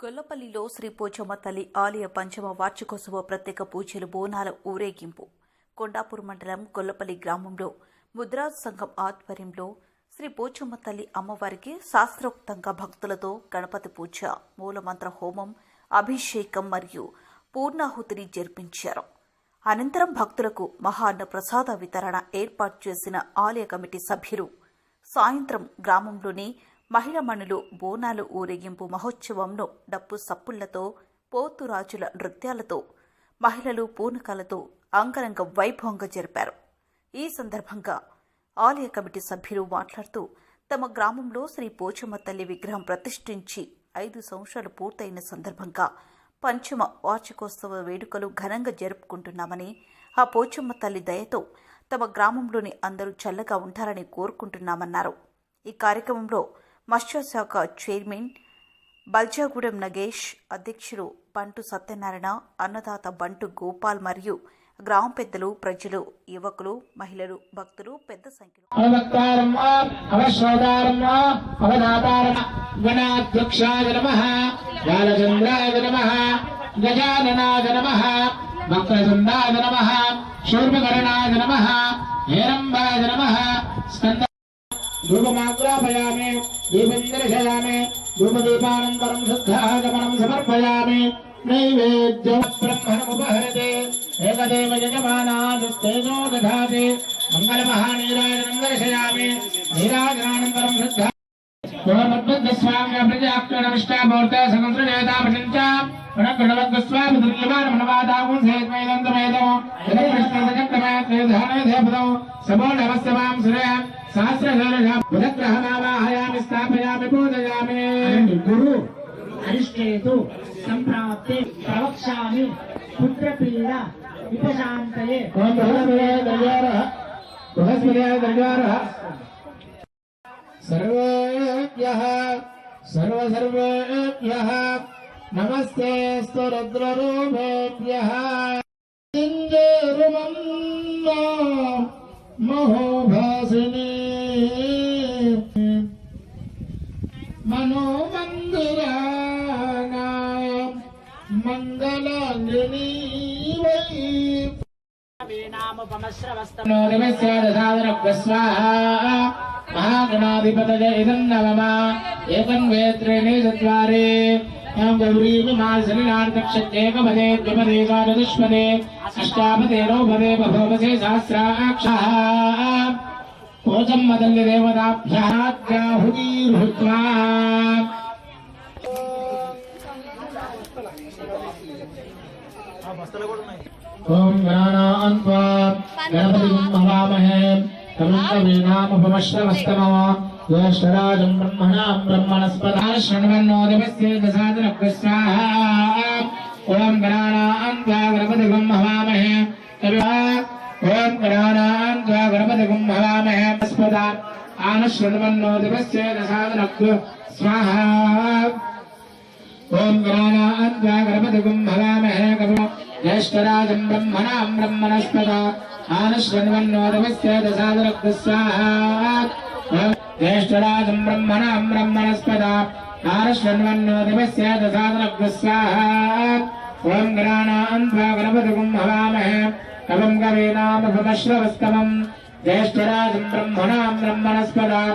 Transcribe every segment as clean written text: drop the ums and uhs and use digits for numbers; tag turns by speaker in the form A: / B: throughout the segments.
A: గొల్లపల్లిలో శ్రీ పోచమ్మ తల్లి ఆలయ పంచమ వార్షికోత్సవ ప్రత్యేక పూజలు బోనాల ఊరేగింపు. కొండాపూర్ మండలం గొల్లపల్లి గ్రామంలో ముద్రాజ్ సంఘం ఆధ్వర్యంలో శ్రీ పోచమ్మ తల్లి అమ్మవారికి శాస్త్రోక్తంగా భక్తులతో గణపతి పూజ, మూలమంత్ర హోమం, అభిషేకం మరియు పూర్ణాహుతిని జరిపించారు. అనంతరం భక్తులకు మహాన్న ప్రసాద వితరణ ఏర్పాటు చేసిన ఆలయ కమిటీ సభ్యులు సాయంత్రం గ్రామంలోని మహిళా మణులు బోనాలు ఊరేగింపు మహోత్సవంను డప్పు సప్పుళ్లతో, పోతురాజుల నృత్యాలతో, మహిళలు పూనకాలతో అంగరంగ వైభవంగా జరిపారు. ఈ సందర్భంగా ఆలయ కమిటీ సభ్యులు మాట్లాడుతూ తమ గ్రామంలో శ్రీ పోచమ్మ తల్లి విగ్రహం ప్రతిష్ఠించి 5 సంవత్సరాలు పూర్తయిన సందర్భంగా పంచమ వార్షికోత్సవ వేడుకలు ఘనంగా జరుపుకుంటున్నామని, ఆ పోచమ్మ తల్లి దయతో తమ గ్రామంలోని అందరూ చల్లగా ఉంటారని కోరుకుంటున్నామన్నారు. ఈ కార్యక్రమంలో మత్స్యశాఖ చైర్మన్ బల్జాగూడెం నగేష్, అధ్యక్షులు బంటు సత్యనారాయణ, అన్నదాత బంటు గోపాల్ మరియు గ్రామ పెద్దలు, ప్రజలు, యువకులు, మహిళలు, భక్తులు పెద్ద సంఖ్యలో
B: धूपमाग्रापयामि दीपं दर्शयामि धूपदीपानन्तरं शुद्धाचमनं समर्पयामि नैवेद्यं ब्रह्मणमुपहरते एकदेव यजमानादिस्तेजो दधाति मङ्गलमहानीराजनं दर्शयामि नीराजनानन्तरं शुद्धा स्वाम्यप्रजाक्षणमिष्टामूर्ते सहस्रजेतापञ्च पुनर्गणवद्गस्वामिदुर्यमानमनवादागुंसेद्वैदन्तमेदो यदकृष्णसचक्रमेत्रेधानेधेपदौ समो नमस्तवां सुरे सहस्रशोरशा बुधग्रहमावाहयामि स्थापयामि पूजयामि
C: गुरु अरिष्टेतु संप्राप्ते प्रवक्ष्यामि पुत्रपीडा विपशान्तये
B: ओम बृहस्पतये दर्यारः सर्वेभ्यः सर्वेभ्यः नमस्ते रुद्ररूपेभ्यः इंद्रुमन्नो महोभासिनी मनोमन्दिराणाय मङ्गलाङ्गिनी महागणाधिपतये इदं नमः एकं वेत्रेणे चत्वारि गौरीमासनिनार्दक्षेकपदे द्विपदे द्वादशपदे अष्टापदे नवपदे बभूवसे सहस्राक्षः पोचम्म तल्लि देवताभ्यः आहुतिर्हुत्वा ओम गणानान्त्वा गणपतिं हवामहे कविं कवीनामुपमश्रवस्तमः ज्येष्ठराजं ब्रह्मणां ब्रह्मणस्पतः शृण्वन्नोदिपस्य दशादनः ओम गणानान्त्वा गणपतिं हवामहे ओम गणानान्त्वा गणपतिं हवामहे स्पदा आनशृण्वन्नोदिपस्य दशादनः स्वाहा ओम गणानान्त्वा गणपतिं हवामहे कविं ज्येष्ठराजं ब्रह्मणां ब्रह्मणस्पतः आनशृण्वन्नोदिपस्य दशादनः स्वाहा ज्येष्ठराजं ब्रह्मणां ब्रह्मणस्पतः आनशृण्वन्नोदिपस्य दशादनः स्वाहा ओम गणानान्त्वा गणपतिं हवामहे कविं कवीनामुपमश्रवस्तमं ज्येष्ठराजं ब्रह्मणां ब्रह्मणस्पतः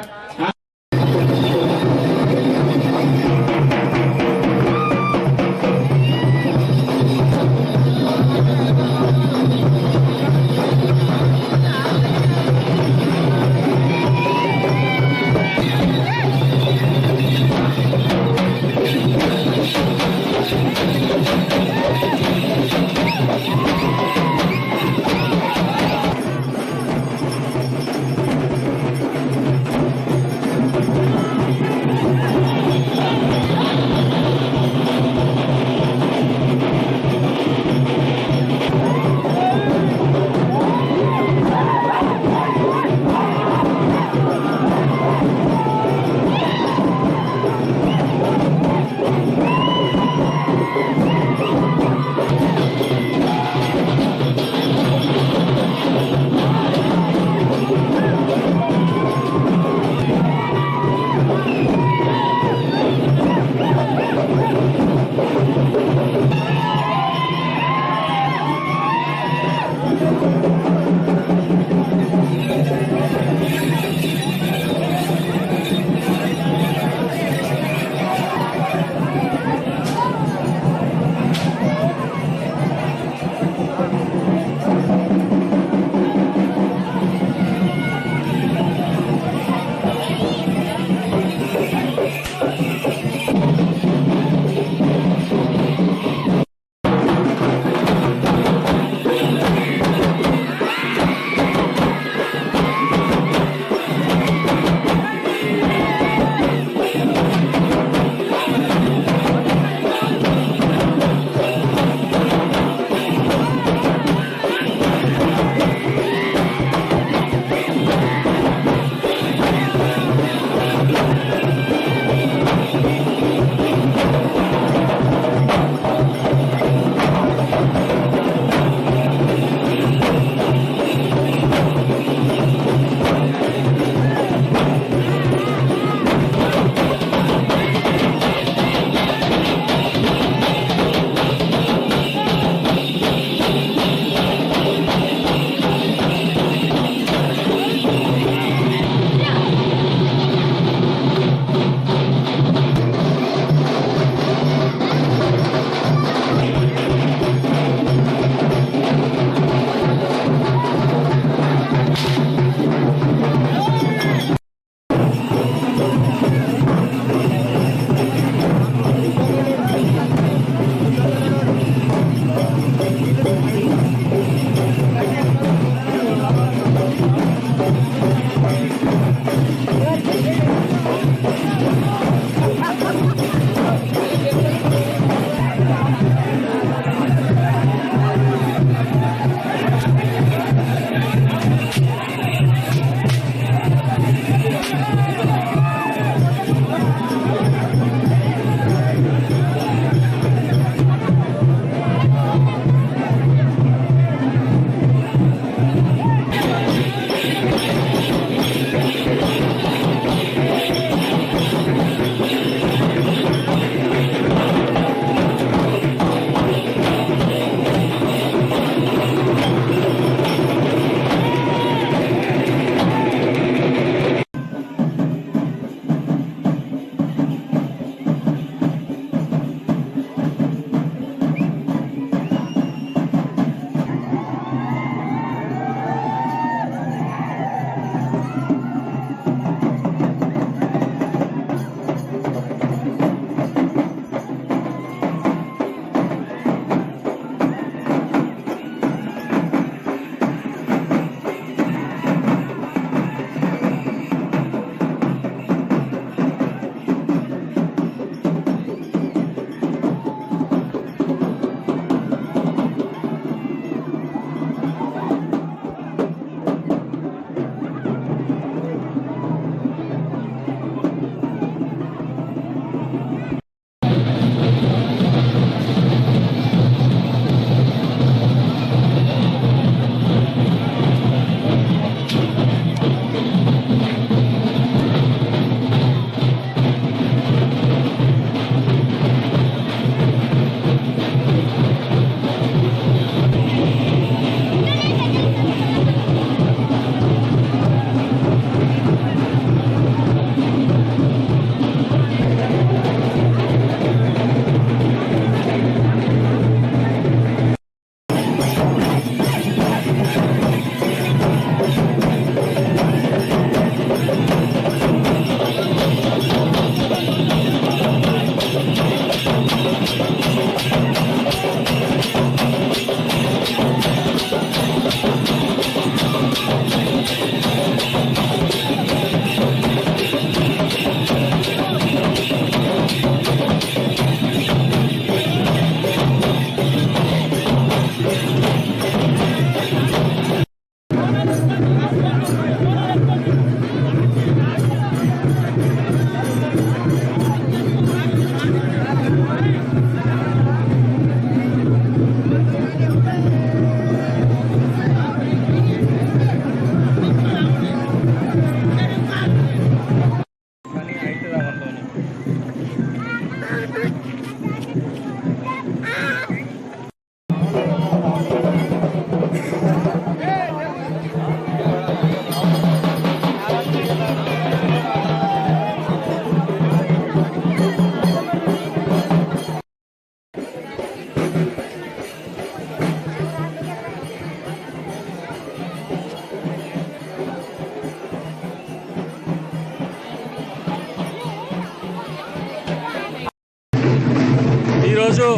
D: ఈరోజు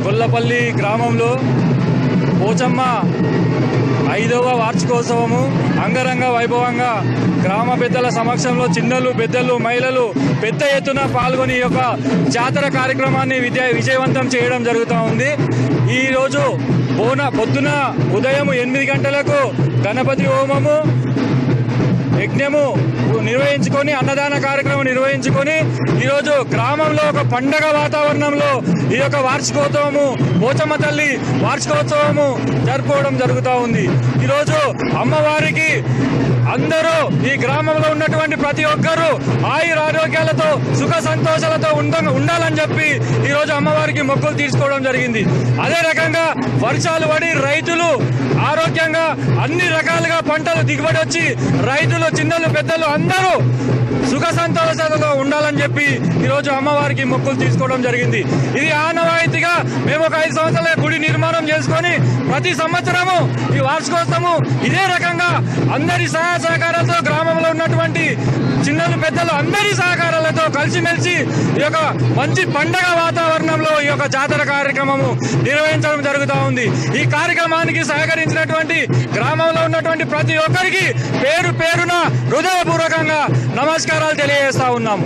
D: గొల్లపల్లి గ్రామంలో పోచమ్మ 5వ వార్షికోత్సవము అంగరంగ వైభవంగా గ్రామ పెద్దల సమక్షంలో చిన్నలు పెద్దలు మహిళలు పెద్ద ఎత్తున పాల్గొని ఈ యొక్క జాతర కార్యక్రమాన్ని విజయవంతం చేయడం జరుగుతూ ఉంది. ఈరోజు పొద్దున ఉదయం 8 గంటలకు గణపతి హోమము యజ్ఞము నిర్వహించుకొని అన్నదాన కార్యక్రమం నిర్వహించుకొని ఈరోజు గ్రామంలో ఒక పండగ వాతావరణంలో ఈ యొక్క వార్షికోత్సవము పోచమ్మ తల్లి వార్షికోత్సవము జరుపుకోవడం జరుగుతూ ఉంది. ఈరోజు అమ్మవారికి అందరూ ఈ గ్రామంలో ఉన్నటువంటి ప్రతి ఒక్కరూ ఆయుర ఆరోగ్యాలతో సుఖ సంతోషాలతో ఉండాలని చెప్పి ఈరోజు అమ్మవారికి మొక్కులు తీర్చుకోవడం జరిగింది. అదే రకంగా వర్షాలు పడి రైతులు ఆరోగ్యంగా అన్ని రకాలుగా పంటలు దిగుబడి వచ్చి రైతులు చిన్నలు పెద్దలు అందరూ సుఖ సంతోషాలతో ఉండాలని చెప్పి ఈరోజు అమ్మవారికి మొక్కులు తీసుకోవడం జరిగింది. ఇది ఆనవాయితీగా మేము ఒక 5 సంవత్సరాల గుడి నిర్మాణం చేసుకొని ప్రతి సంవత్సరము ఈ వార్షికోత్సవము ఇదే రకంగా అందరి సహాయ సహకారాలతో గ్రామంలో ఉన్నటువంటి చిన్నలు పెద్దలు అందరి సహకారాలతో కలిసిమెలిసి ఈ యొక్క మంచి పండగ వాతావరణంలో ఈ యొక్క జాతర కార్యక్రమము నిర్వహించడం జరుగుతూ ఉంది. ఈ కార్యక్రమానికి సహకరించినటువంటి గ్రామంలో ఉన్నటువంటి ప్రతి ఒక్కరికి పేరు పేరున హృదయపూర్వకంగా నమస్కారాలు తెలియజేస్తా ఉన్నాము.